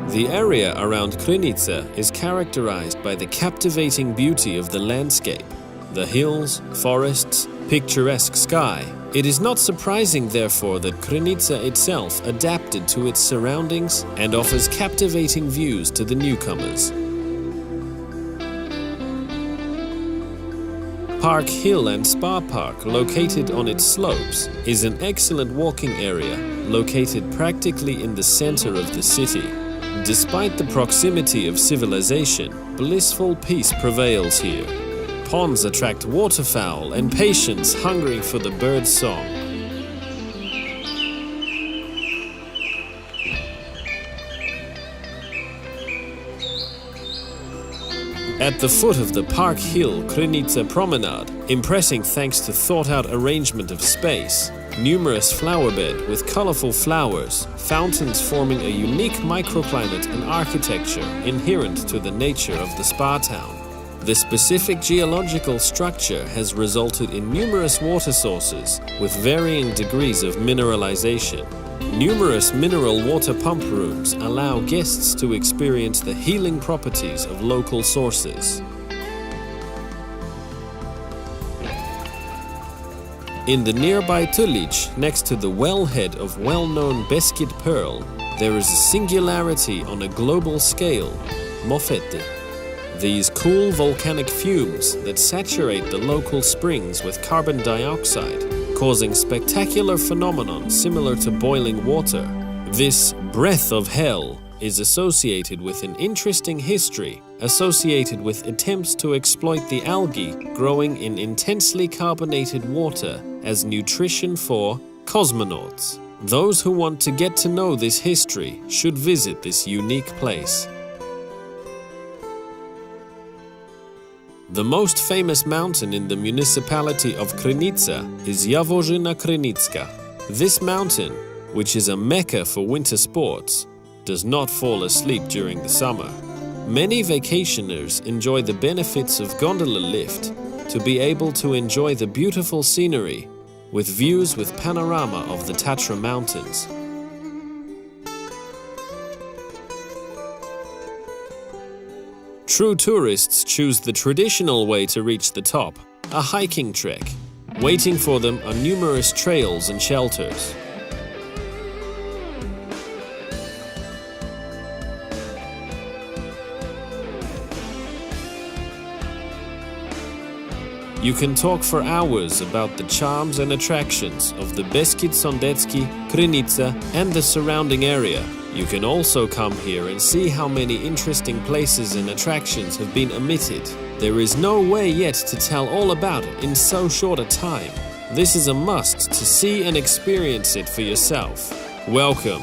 The area around Krynica is characterized by the captivating beauty of the landscape, the hills, forests, picturesque sky. It is not surprising, therefore, that Krynica itself adapted to its surroundings and offers captivating views to the newcomers. Park Hill and Spa Park, located on its slopes, is an excellent walking area, located practically in the center of the city. Despite the proximity of civilization, blissful peace prevails here. Ponds attract waterfowl and patients hungry for the bird's song. At the foot of the Park Hill Krynica promenade, impressing thanks to thought-out arrangement of space, numerous flowerbed with colorful flowers, fountains forming a unique microclimate and architecture inherent to the nature of the spa town. The specific geological structure has resulted in numerous water sources with varying degrees of mineralization. Numerous mineral water pump rooms allow guests to experience the healing properties of local sources. In the nearby Tulic, next to the wellhead of well-known Beskid Pearl, there is a singularity on a global scale, mofety. These cool volcanic fumes that saturate the local springs with carbon dioxide, causing spectacular phenomenon similar to boiling water. This breath of hell is associated with an interesting history, associated with attempts to exploit the algae growing in intensely carbonated water as nutrition for cosmonauts. Those who want to get to know this history should visit this unique place. The most famous mountain in the municipality of Krynica is Jaworzyna Krynicka. This mountain, which is a mecca for winter sports, does not fall asleep during the summer. Many vacationers enjoy the benefits of gondola lift to be able to enjoy the beautiful scenery with views with panorama of the Tatra Mountains. True tourists choose the traditional way to reach the top, a hiking trek. Waiting for them are numerous trails and shelters. You can talk for hours about the charms and attractions of the Beskid Sądecki, Krynica, and the surrounding area. You can also come here and see how many interesting places and attractions have been omitted. There is no way yet to tell all about it in so short a time. This is a must to see and experience it for yourself. Welcome